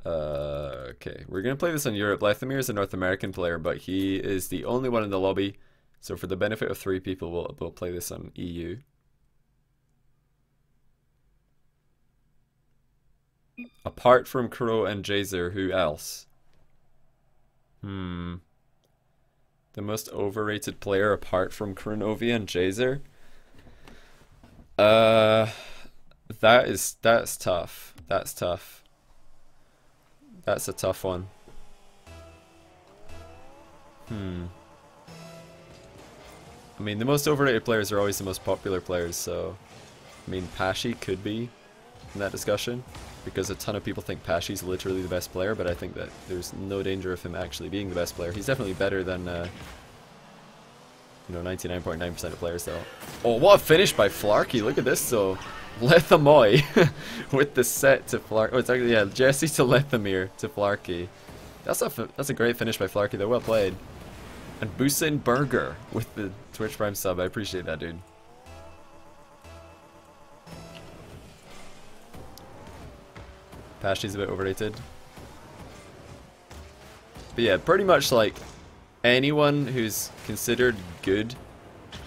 Okay, we're gonna play this on Europe. Lethamyr is a North American player, but he is the only one in the lobby. So for the benefit of 3 people, we'll play this on EU. Apart from Crow and Jazer, who else? The most overrated player apart from Kronovia and Jazer? That's tough. That's tough. That's a tough one. I mean, the most overrated players are always the most popular players, so... I mean, Pashi could be in that discussion, because a ton of people think Pashi's literally the best player, but I think that there's no danger of him actually being the best player. He's definitely better than, you know, 99.9% of players, though. Oh, what a finish by Flarke! Look at this, though. Lethamyr with the set to Flarke. Oh, it's actually, yeah, Jessie to Lethamyr to Flarke. That's a great finish by Flarke, though. Well played. And Busin Burger with the Twitch Prime sub. I appreciate that, dude. Pashi's a bit overrated. But yeah, pretty much like anyone who's considered good,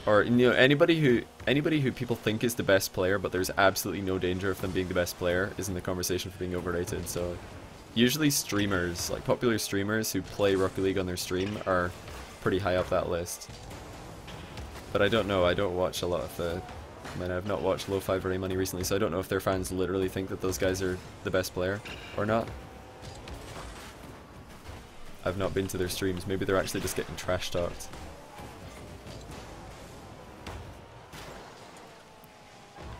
or you know, anybody who people think is the best player, but there's absolutely no danger of them being the best player, is in the conversation for being overrated. So usually streamers, like popular streamers who play Rocket League on their stream, are pretty high up that list. But I don't know, I don't watch a lot of the... I mean, I've not watched Lo-Fi very many recently, so I don't know if their fans literally think that those guys are the best player or not. I've not been to their streams, maybe they're actually just getting trash talked.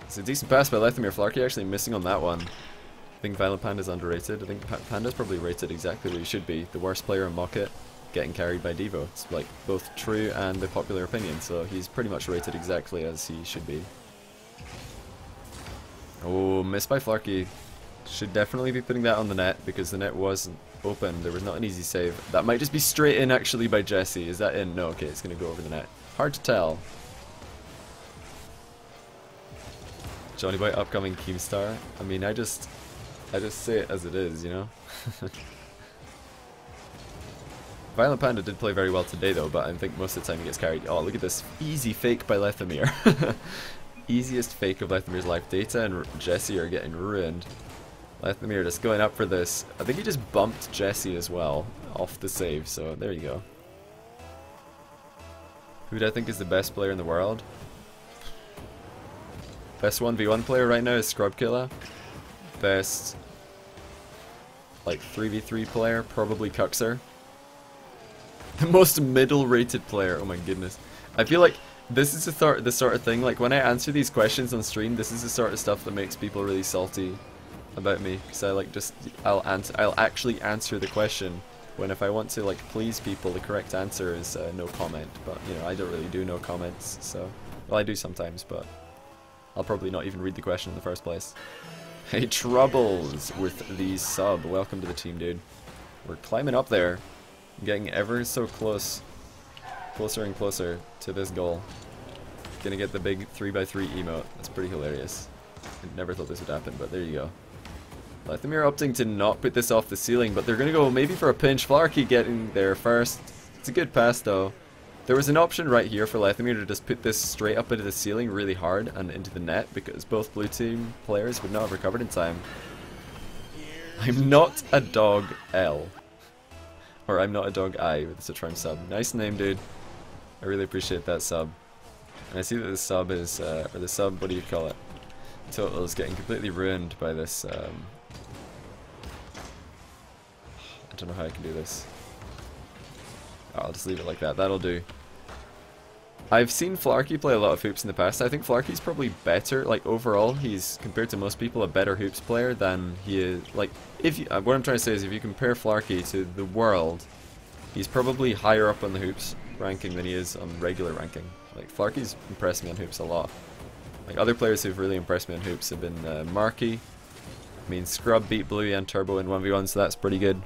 It's a decent pass by Lethamyr. Flarke actually missing on that one. I think Violent Panda's underrated. I think Panda's probably rated exactly what he should be. The worst player in Mocket, getting carried by Devo. It's like both true and the popular opinion, so he's pretty much rated exactly as he should be. Oh, missed by Flarke. Should definitely be putting that on the net because the net wasn't open. There was not an easy save. That might just be straight in actually by Jessie. Is that in? No, okay, it's going to go over the net. Hard to tell. Johnny Boy, upcoming Keemstar. I mean, I just say it as it is, you know? Violent Panda did play very well today though, but I think most of the time he gets carried. Oh, look at this easy fake by Lethamyr. Easiest fake of Lethamyr's life. Data and Jessie are getting ruined. Lethamyr just going up for this. I think he just bumped Jessie as well off the save, so there you go. Who do I think is the best player in the world? Best 1v1 player right now is Scrubkilla. Best like 3v3 player, probably Cuxer. The most middle-rated player. Oh my goodness. I feel like this is the sort of thing, like when I answer these questions on stream, this is the sort of stuff that makes people really salty about me. Because I like I'll actually answer the question, when if I want to like please people, the correct answer is no comment. But you know, I don't really do no comments, so... Well, I do sometimes, but I'll probably not even read the question in the first place. Hey, Troubles with the sub. Welcome to the team, dude. We're climbing up there. Getting ever so close, closer and closer to this goal. Gonna get the big 3x3 emote. That's pretty hilarious. I never thought this would happen, but there you go. Lethamyr opting to not put this off the ceiling, but they're gonna go maybe for a pinch. Flarke getting there first. It's a good pass though. There was an option right here for Lethamyr to just put this straight up into the ceiling really hard and into the net, because both blue team players would not have recovered in time. I'm not a dog L. Or I'm not a dog I with the Twitch Prime sub. Nice name, dude. I really appreciate that sub. And I see that the sub is, or the sub, what do you call it? Total is getting completely ruined by this, I don't know how I can do this. Oh, I'll just leave it like that. That'll do. I've seen Flarke play a lot of hoops in the past. I think Flarke's probably better, like overall, he's, compared to most people, a better hoops player than he is, like, if you, what I'm trying to say is if you compare Flarke to the world, he's probably higher up on the hoops ranking than he is on regular ranking. Like, Flarke's impressed me on hoops a lot. Like, other players who've really impressed me on hoops have been Marky. I mean, Scrub beat Bluey and Turbo in 1v1, so that's pretty good.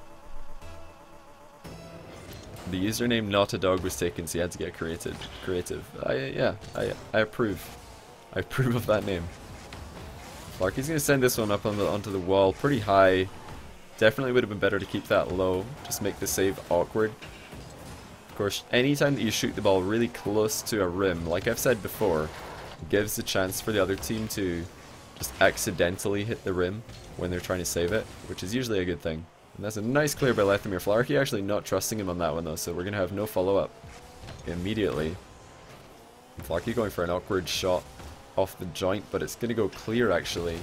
The username not a dog was taken, so you had to get creative. I approve. I approve of that name. Flarke's gonna send this one up on onto the wall pretty high Definitely would have been better to keep that low, just make the save awkward. Of course, anytime that you shoot the ball really close to a rim, like I've said before, gives the chance for the other team to just accidentally hit the rim when they're trying to save it, which is usually a good thing. And that's a nice clear by Lethamyr. Flarke actually not trusting him on that one though, so we're going to have no follow-up immediately. Flarke going for an awkward shot off the joint, but it's going to go clear actually,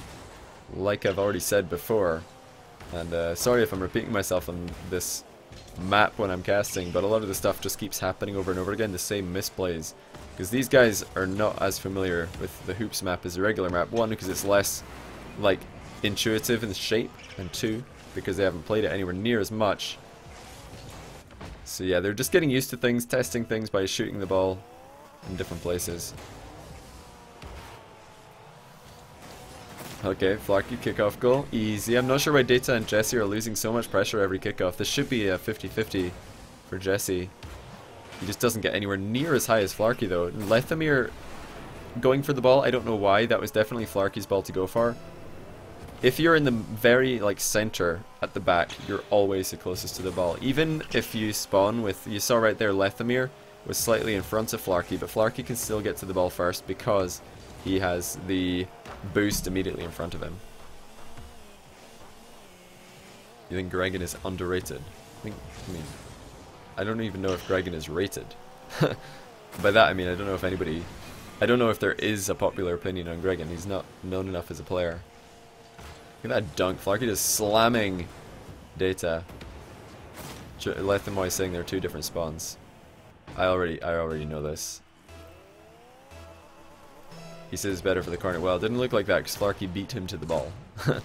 like I've already said before. And sorry if I'm repeating myself on this map when I'm casting, but a lot of the stuff just keeps happening over and over again, the same misplays. Because these guys are not as familiar with the hoops map as the regular map. One, because it's less like intuitive in the shape, and two, because they haven't played it anywhere near as much. So yeah, they're just getting used to things, testing things by shooting the ball in different places. Okay, Flarke kickoff goal, easy. I'm not sure why Data and Jessie are losing so much pressure every kickoff. This should be a 50-50 for Jessie. He just doesn't get anywhere near as high as Flarke though. Lethamyr going for the ball, I don't know why. That was definitely Flarke's ball to go for. If you're in the very like center at the back, you're always the closest to the ball. Even if you spawn with, you saw right there, Lethamyr was slightly in front of Flarke, but Flarke can still get to the ball first because he has the boost immediately in front of him. You think Gregan is underrated? I mean, I don't even know if Gregan is rated. By that I mean I don't know if anybody, I don't know if there is a popular opinion on Gregan. He's not known enough as a player. Look at that dunk. Flarke just slamming Data. Lethamyr saying they're two different spawns. I already know this. He says it's better for the corner. Well, it didn't look like that because Flarke beat him to the ball. But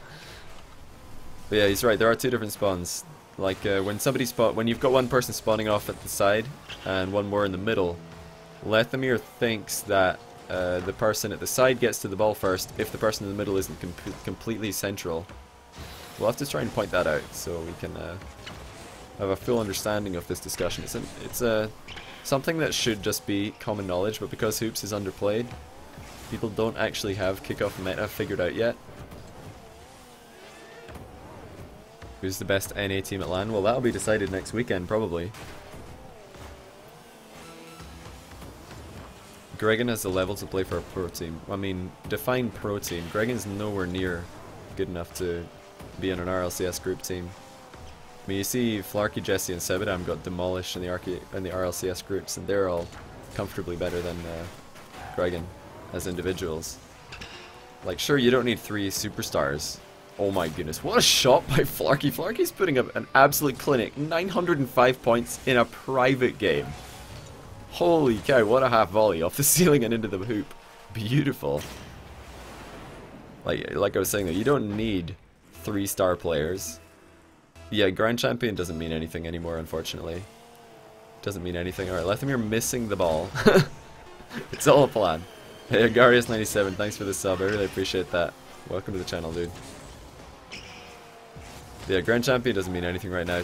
yeah, he's right. There are two different spawns. Like when you've got one person spawning off at the side and one more in the middle, Lethamyr thinks that the person at the side gets to the ball first if the person in the middle isn't completely central. We'll have to try and point that out so we can have a full understanding of this discussion. It's something that should just be common knowledge, but because Hoops is underplayed, people don't actually have kickoff meta figured out yet. Who's the best NA team at LAN? Well, that'll be decided next weekend, probably. Gregan has the level to play for a pro team. I mean, define pro team. Gregan's nowhere near good enough to be in an RLCS group team. I mean, you see Flarke, Jessie, and Sebadam got demolished in the RLCS groups, and they're all comfortably better than Gregan as individuals. Like, sure, you don't need 3 superstars. Oh my goodness, what a shot by Flarke. Flarke's putting up an absolute clinic. 905 points in a private game. Holy cow, what a half volley off the ceiling and into the hoop. Beautiful. Like I was saying though, you don't need 3-star players. Yeah, Grand Champion doesn't mean anything anymore, unfortunately. Doesn't mean anything. Alright, Lethamyr missing the ball. It's all a plan. Hey, Agarius97, thanks for the sub. I really appreciate that. Welcome to the channel, dude. Yeah, Grand Champion doesn't mean anything right now.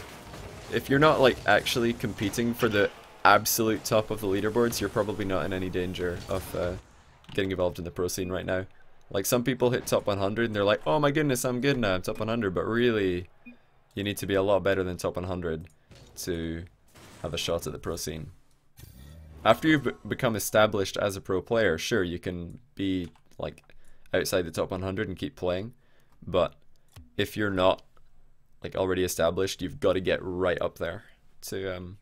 If you're not, like, actually competing for the absolute top of the leaderboards, you're probably not in any danger of getting involved in the pro scene right now. Like, some people hit top 100 and they're like, oh my goodness, I'm good now, I'm top 100, but really, you need to be a lot better than top 100 to have a shot at the pro scene. After you've become established as a pro player, sure, you can be, like, outside the top 100 and keep playing, but if you're not, like, already established, you've got to get right up there to,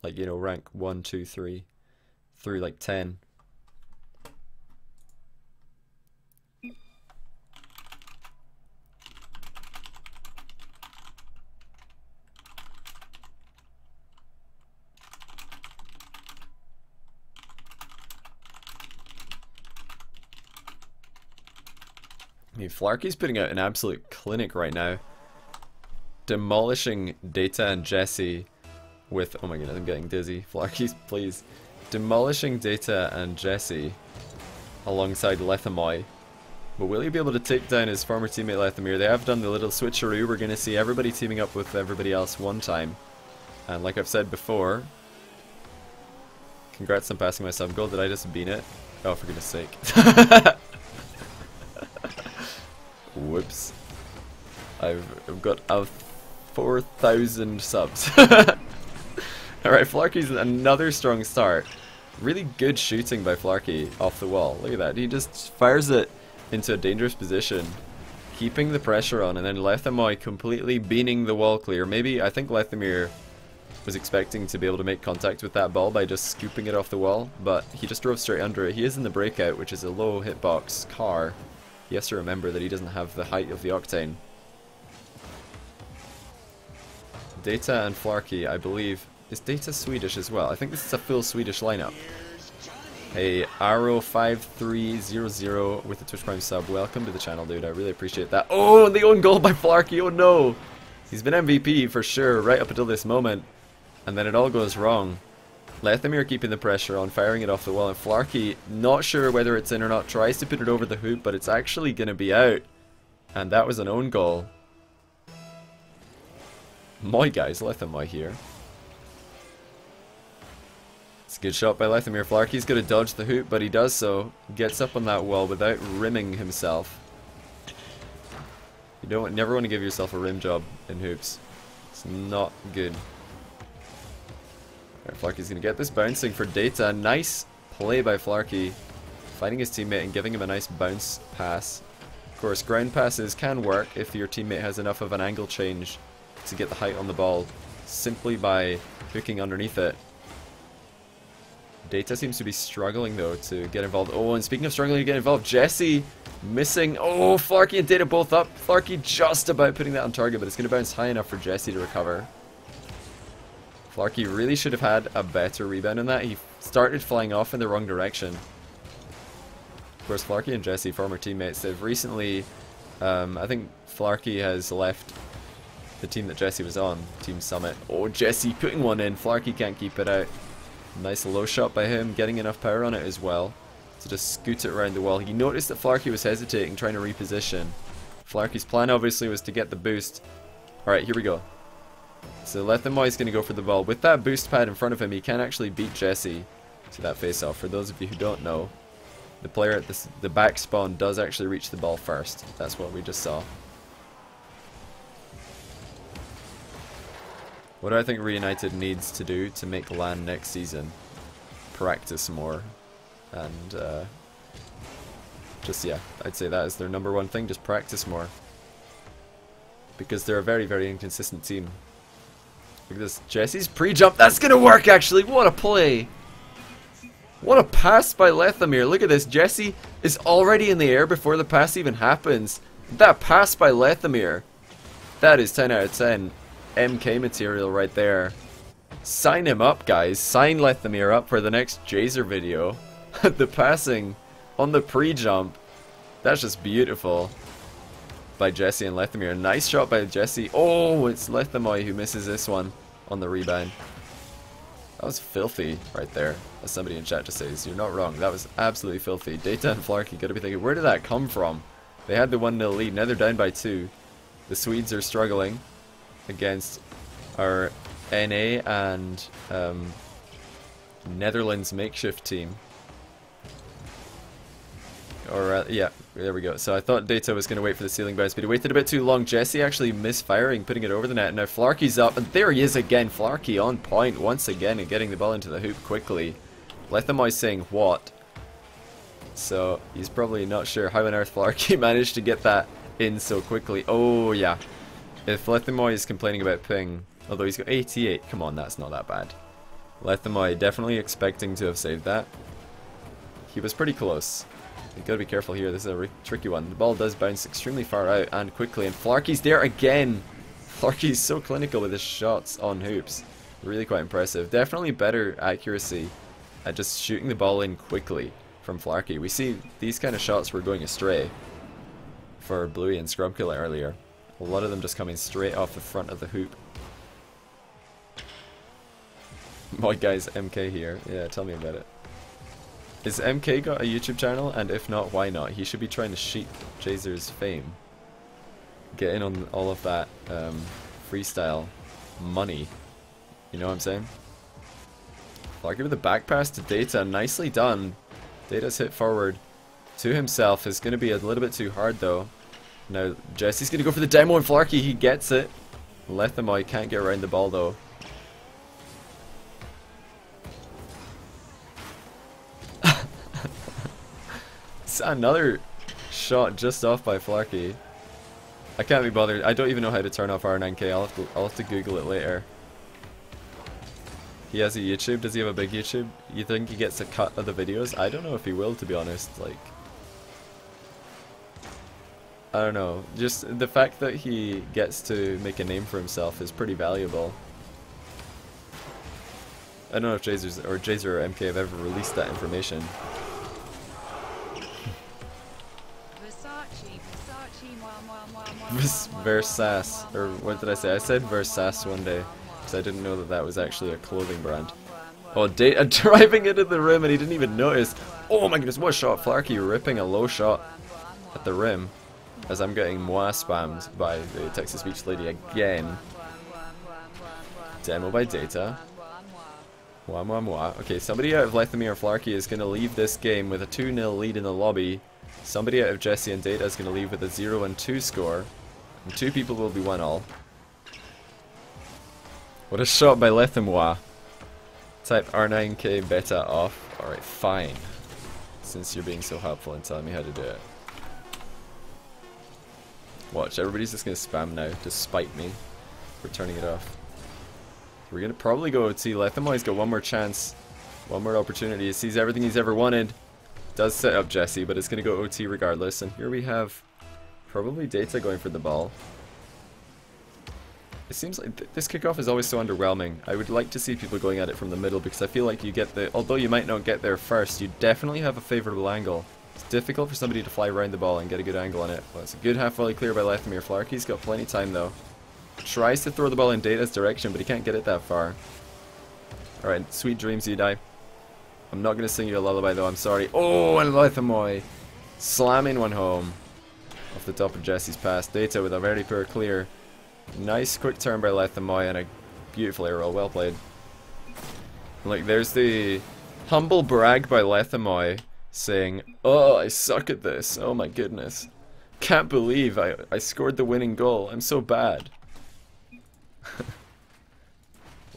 like, you know, rank 1, 2, 3, through, like, 10. I mean, Flarke's putting out an absolute clinic right now. Demolishing Data and Jessie with... Oh my goodness, I'm getting dizzy. Flarke's, please. Demolishing Data and Jessie alongside Lethamyr. But will he be able to take down his former teammate Lethamyr? They have done the little switcheroo. We're going to see everybody teaming up with everybody else one time. And like I've said before... Congrats on passing my sub goal. Did I just bean it? Oh, for goodness sake. Whoops. I've got a 4,000 subs. Alright, Flarke's another strong start. Really good shooting by Flarke off the wall. Look at that. He just fires it into a dangerous position, keeping the pressure on, and then Lethamyr completely beaning the wall clear. Maybe, I think Lethamyr was expecting to be able to make contact with that ball by just scooping it off the wall, but he just drove straight under it. He is in the breakout, which is a low hitbox car. He has to remember that he doesn't have the height of the Octane. Data and Flarke, I believe. Is Data Swedish as well? I think this is a full Swedish lineup. Hey, Arrow5300 with the Twitch Prime sub. Welcome to the channel, dude. I really appreciate that. Oh, the own goal by Flarke. Oh no! He's been MVP for sure right up until this moment. And then it all goes wrong. Lethamyr keeping the pressure on, firing it off the wall, and Flarke, not sure whether it's in or not, tries to put it over the hoop, but it's actually going to be out. And that was an own goal. My guys, Lethamyr here. It's a good shot by Lethamyr. Flarke's going to dodge the hoop, but he does so. Gets up on that wall without rimming himself. You never want to give yourself a rim job in hoops. It's not good. Flarke's going to get this bouncing for Data. Nice play by Flarke, finding his teammate and giving him a nice bounce pass. Of course, ground passes can work if your teammate has enough of an angle change to get the height on the ball simply by hooking underneath it. Data seems to be struggling though to get involved. Oh, and speaking of struggling to get involved, Jessie missing. Oh, Flarke and Data both up. Flarke just about putting that on target, but it's going to bounce high enough for Jessie to recover. Flarke really should have had a better rebound on that. He started flying off in the wrong direction. Of course, Flarke and Jessie, former teammates, they've recently, I think Flarke has left the team that Jessie was on, Team Summit. Oh, Jessie putting one in. Flarke can't keep it out. Nice low shot by him, getting enough power on it as well to just scoot it around the wall. He noticed that Flarke was hesitating, trying to reposition. Flarke's plan obviously was to get the boost. Alright, here we go. So Lethamyr is going to go for the ball. With that boost pad in front of him, he can actually beat Jessie to that face-off. For those of you who don't know, the player at the back spawn does actually reach the ball first. That's what we just saw. What do I think Reunited needs to do to make LAN next season? Practice more. And just, yeah, I'd say that is their #1 thing. Just practice more. Because they're a very, very inconsistent team. Look at this. Jessie's pre-jump. That's going to work, actually. What a play. What a pass by Lethamyr. Look at this. Jessie is already in the air before the pass even happens. That pass by Lethamyr. That is 10 out of 10. MK material right there. Sign him up, guys. Sign Lethamyr up for the next Jazer video. The passing on the pre-jump. That's just beautiful. By Jessie and Lethamyr. Nice shot by Jessie. Oh, it's Lethamyr who misses this one on the rebound. That was filthy right there. As somebody in chat just says, you're not wrong. That was absolutely filthy. Data and Flarke gotta be thinking, where did that come from? They had the 1-0 lead. Now they're down by 2. The Swedes are struggling against our NA and Netherlands makeshift team. Or, yeah, there we go. So I thought Data was going to wait for the ceiling bounce, but he waited a bit too long. Jessie actually misfiring, putting it over the net. Now Flarke's up, and there he is again. Flarke on point once again and getting the ball into the hoop quickly. Lethamyr saying what? So he's probably not sure how on earth Flarke managed to get that in so quickly. Oh, yeah. If Lethamyr is complaining about ping, although he's got 88, come on, that's not that bad. Lethamyr definitely expecting to have saved that. He was pretty close. You gotta be careful here, this is a tricky one. The ball does bounce extremely far out and quickly, and Flarke's there again! Flarke's so clinical with his shots on hoops. Really quite impressive. Definitely better accuracy at just shooting the ball in quickly from Flarke. We see these kind of shots were going astray for Bluey and Scrubkiller earlier. A lot of them just coming straight off the front of the hoop. My guy's MK here. Yeah, tell me about it. Is MK got a YouTube channel? And if not, why not? He should be trying to sheep Jazer's fame. Get in on all of that freestyle money. You know what I'm saying? Flarke with the back pass to Data. Nicely done. Data's hit forward to himself. Is going to be a little bit too hard though. Now, Jessie's going to go for the demo, and Flarke, he gets it. Lethamyr can't get around the ball, though. It's another shot just off by Flarke. I can't be bothered. I don't even know how to turn off R9K. I'll have to Google it later. He has a YouTube. Does he have a big YouTube? You think he gets a cut of the videos? I don't know if he will, to be honest. Like, I don't know. Just the fact that he gets to make a name for himself is pretty valuable. I don't know if Jazer or MK have ever released that information. Versace, or what did I say? I said Versace one day because I didn't know that that was actually a clothing brand. Oh, Data driving into the rim and he didn't even notice. Oh my goodness, what a shot! Flarke ripping a low shot at the rim as I'm getting moi spammed by the Texas Beach Lady again. Demo by Data. Moi moi moi. Okay, somebody out of Lethamyr or Flarke is going to leave this game with a 2-0 lead in the lobby. Somebody out of Jessie and Data is going to leave with a 0-2 score. And 2 people will be 1-all. What a shot by Lethamyr. Type R9K beta off. Alright, fine. Since you're being so helpful and telling me how to do it. Watch, everybody's just going to spam now to spite me for turning it off. We're going to probably go OT. Lethamyr's got one more chance. One more opportunity. He sees everything he's ever wanted. Does set up Jessie, but it's going to go OT regardless. And here we have probably Data going for the ball. It seems like this kickoff is always so underwhelming. I would like to see people going at it from the middle because I feel like you get the... Although you might not get there first, you definitely have a favourable angle. It's difficult for somebody to fly around the ball and get a good angle on it. Well, it's a good half volley clear by Lethamyr. Flarke's got plenty of time though. Tries to throw the ball in Data's direction, but he can't get it that far. Alright, sweet dreams, you die. I'm not going to sing you a lullaby though, I'm sorry. Oh, and Lethamyr slamming one home off the top of Jessie's pass. Data with a very poor clear. Nice quick turn by Lethamyr and a beautiful air roll. Well played. Like, there's the humble brag by Lethamyr saying, "Oh, I suck at this. Oh my goodness. Can't believe I scored the winning goal. I'm so bad."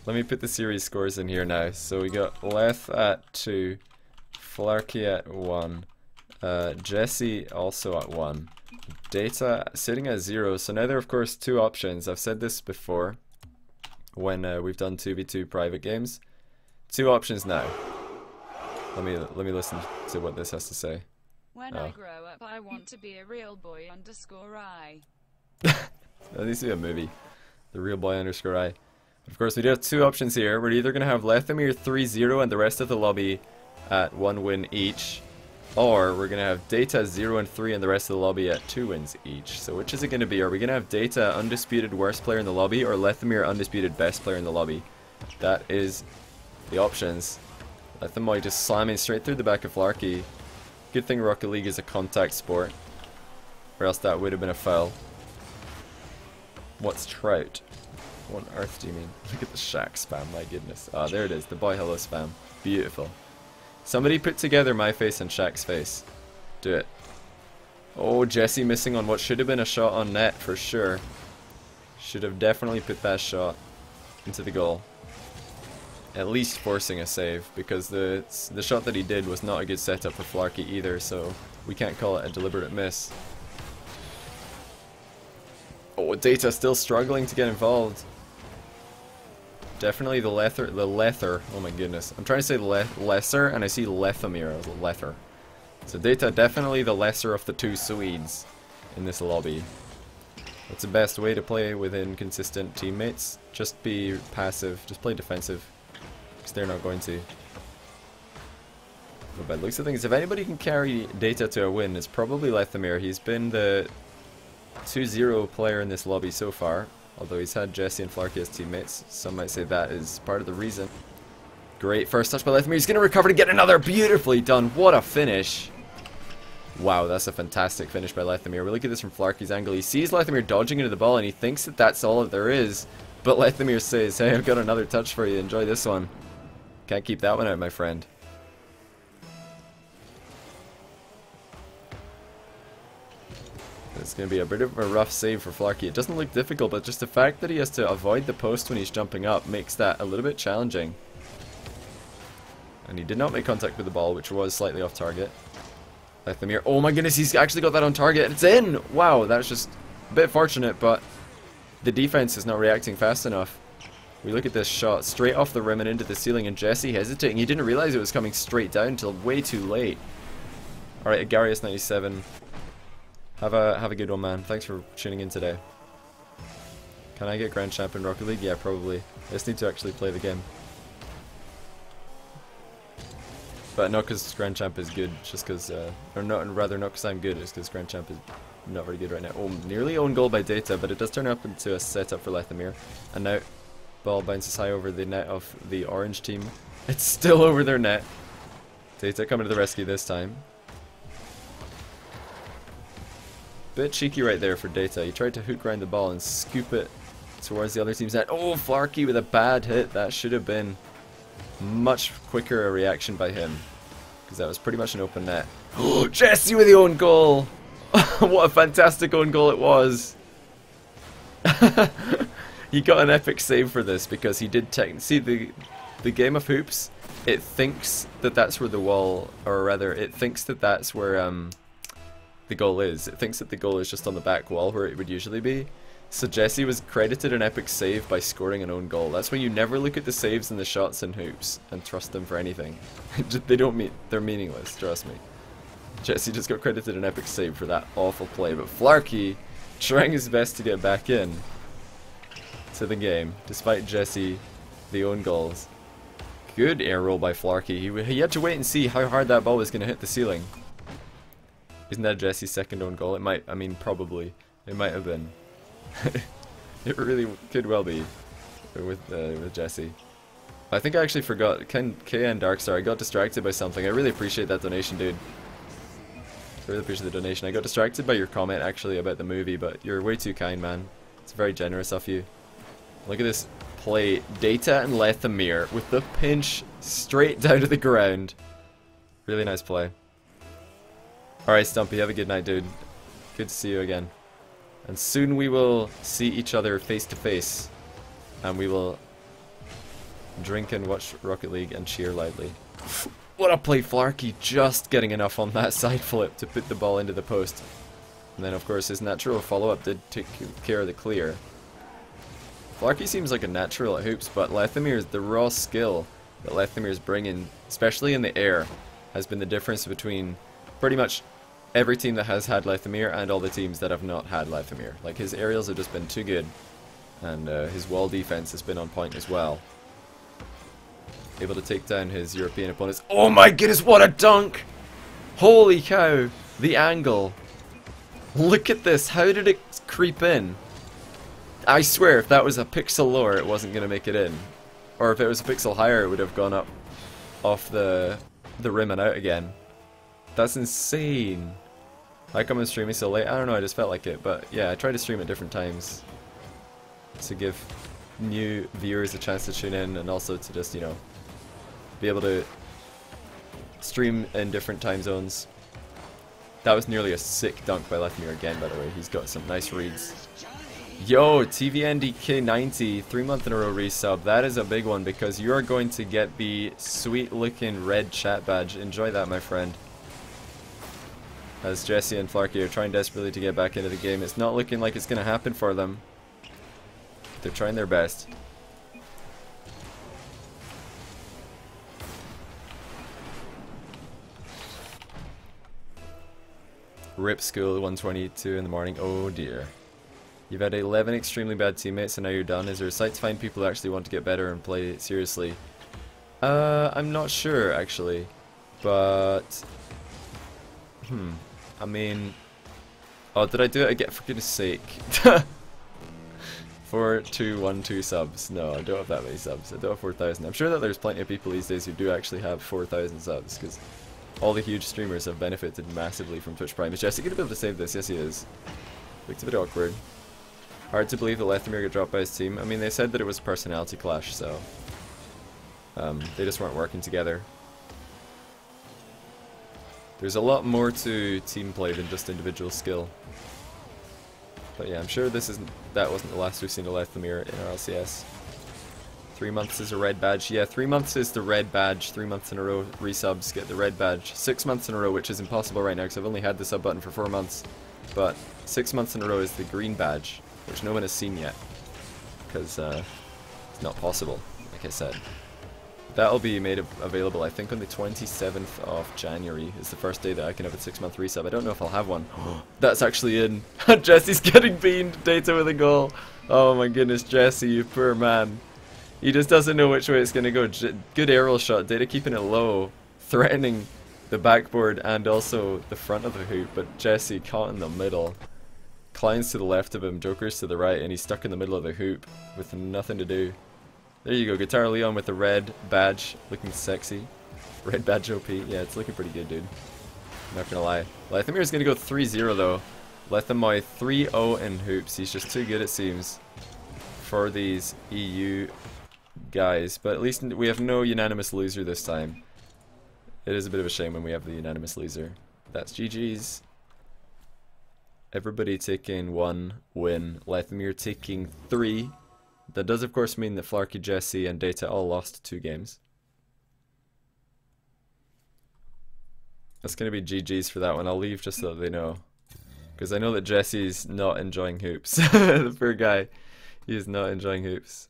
Let me put the series scores in here now. So we got Leth at 2, Flarke at 1, Jessie also at 1, Data sitting at 0. So now there are of course 2 options. I've said this before when we've done 2v2 private games. 2 options now. Let me listen to what this has to say. When I grow up, I want to be a real boy _I. That needs to be a movie. The real boy _I. Of course, we do have 2 options here. We're either going to have Lethamyr 3-0 and the rest of the lobby at 1 win each, or we're going to have Data 0-3 and the rest of the lobby at 2 wins each. So which is it going to be? Are we going to have Data undisputed worst player in the lobby, or Lethamyr undisputed best player in the lobby? That is the options. Lethamyr just slamming straight through the back of Flarke. Good thing Rocket League is a contact sport, or else that would have been a foul. What's Trout? What on earth do you mean? Look at the Shaq spam, my goodness. Ah, there it is, the boy hello spam. Beautiful. Somebody put together my face and Shaq's face. Do it. Oh, Jessie missing on what should have been a shot on net for sure. Should have definitely put that shot into the goal. At least forcing a save, because the shot that he did was not a good setup for Flarke either, so we can't call it a deliberate miss. Oh, Data still struggling to get involved. Definitely the Lether. Oh my goodness. I'm trying to say lesser, and I see Lethamyr as Lether. So Data definitely the lesser of the 2 Swedes in this lobby. What's the best way to play with inconsistent teammates? Just be passive. Just play defensive. Because they're not going to. But by the looks of things, if anybody can carry Data to a win, it's probably Lethamyr. He's been the 2-0 player in this lobby so far. Although he's had Jessie and Flarke as teammates. Some might say that is part of the reason. Great first touch by Lethamyr. He's going to recover to get another. Beautifully done. What a finish. Wow, that's a fantastic finish by Lethamyr. We look at this from Flarke's angle. He sees Lethamyr dodging into the ball and he thinks that that's all that there is. But Lethamyr says, "Hey, I've got another touch for you. Enjoy this one." Can't keep that one out, my friend. It's going to be a bit of a rough save for Flarke. It doesn't look difficult, but just the fact that he has to avoid the post when he's jumping up makes that a little bit challenging. And he did not make contact with the ball, which was slightly off target. Lethamyr, oh my goodness, he's actually got that on target, and it's in! Wow, that's just a bit fortunate, but the defense is not reacting fast enough. We look at this shot, straight off the rim and into the ceiling, and Jessie hesitating. He didn't realize it was coming straight down until way too late. Alright, Agarius97. Have a good one, man. Thanks for tuning in today. Can I get Grand Champ in Rocket League? Yeah, probably. I just need to actually play the game. But not because Grand Champ is good, just because, or not, rather not because I'm good, it's because Grand Champ is not very good right now. Oh, nearly own goal by Data, but it does turn up into a setup for Lethamyr. And now, ball bounces high over the net of the orange team. It's still over their net. Data coming to the rescue this time. Bit cheeky right there for Data. He tried to hook around the ball and scoop it towards the other team's net. Oh, Flarke with a bad hit. That should have been much quicker a reaction by him, because that was pretty much an open net. Oh, Jessie with the own goal! What a fantastic own goal it was! He got an epic save for this because he did see the game of hoops. It thinks that that's where the wall, or rather, it thinks that that's where the goal is. It thinks that the goal is just on the back wall where it would usually be. So Jessie was credited an epic save by scoring an own goal. That's why you never look at the saves and the shots in hoops and trust them for anything. They're meaningless, trust me. Jessie just got credited an epic save for that awful play, but Flarke trying his best to get back in to the game, despite Jessie the own goals. Good air roll by Flarke. He had to wait and see how hard that ball was going to hit the ceiling. Isn't that Jessie's second own goal? It might, I mean, probably. It might have been. It really could well be with Jessie. I think I actually forgot KN Darkstar. I got distracted by something. I really appreciate that donation, dude. I really appreciate the donation. I got distracted by your comment actually about the movie, but you're way too kind, man. It's very generous of you. Look at this play. Data and Lethamyr with the pinch straight down to the ground. Really nice play. Alright, Stumpy, have a good night, dude. Good to see you again. And soon we will see each other face to face. And we will drink and watch Rocket League and cheer loudly. What a play, Flarke, just getting enough on that side flip to put the ball into the post. And then, of course, his natural follow-up did take care of the clear. Flarke seems like a natural at hoops, but Lethamyr's, the raw skill that Lethamyr's bringing, especially in the air, has been the difference between pretty much every team that has had Lethamyr and all the teams that have not had Lethamyr. Like, his aerials have just been too good, and his wall defense has been on point as well. Able to take down his European opponents. Oh my goodness, what a dunk! Holy cow! The angle. Look at this, how did it creep in? I swear, if that was a pixel lower, it wasn't going to make it in. Or if it was a pixel higher, it would have gone up off the rim and out again. That's insane. How come I'm streaming so late? I don't know, I just felt like it. But yeah, I try to stream at different times to give new viewers a chance to tune in, and also to just, you know, be able to stream in different time zones. That was nearly a sick dunk by Lethamyr again, by the way. He's got some nice reads. Yo, TVNDK90, 3-month in a row resub. That is a big one because you are going to get the sweet looking red chat badge. Enjoy that, my friend. As Jessie and Flarke are trying desperately to get back into the game. It's not looking like it's going to happen for them. They're trying their best. Rip school, 1:22 in the morning. Oh dear. You've had 11 extremely bad teammates and now you're done. Is there a site to find people who actually want to get better and play seriously? I'm not sure actually. But... I mean... Oh, did I do it again? For goodness sake. 4212 subs. No, I don't have that many subs. I don't have 4,000. I'm sure that there's plenty of people these days who do actually have 4,000 subs, because all the huge streamers have benefited massively from Twitch Prime. Is Jessie going to be able to save this? Yes, he is. Looks a bit awkward. Hard to believe that Lethamyr got dropped by his team. I mean, they said that it was a personality clash, so... they just weren't working together. There's a lot more to team play than just individual skill. But yeah, I'm sure that wasn't the last we've seen of Lethamyr in our LCS. 3 months is a red badge. Yeah, 3 months is the red badge. 3 months in a row, resubs get the red badge. 6 months in a row, which is impossible right now because I've only had the sub button for 4 months. But 6 months in a row is the green badge, which no one has seen yet. Because it's not possible, like I said. That'll be made available, I think, on the 27th of January is the first day that I can have a 6-month resub. I don't know if I'll have one. That's actually in. Jessie's getting beamed. Data with a goal. Oh my goodness, Jessie, you poor man. He just doesn't know which way it's going to go. Good aerial shot. Data keeping it low, threatening the backboard and also the front of the hoop. But Jessie caught in the middle. Klein's to the left of him, Joker's to the right, and he's stuck in the middle of the hoop with nothing to do. There you go, Guitar Leon with the red badge, looking sexy. Red badge OP. Yeah, it's looking pretty good, dude. I'm not gonna lie. Lethamyr's gonna go 3-0 though. Lethamyr 3-0 in hoops. He's just too good, it seems, for these EU guys. But at least we have no unanimous loser this time. It is a bit of a shame when we have the unanimous loser. That's GG's. Everybody taking 1 win. Lethamyr taking 3. That does of course mean that Flarke, Jessie and Data all lost 2 games. That's going to be GG's for that one. I'll leave just so that they know. Because I know that Jessie's not enjoying hoops. The poor guy. He is not enjoying hoops.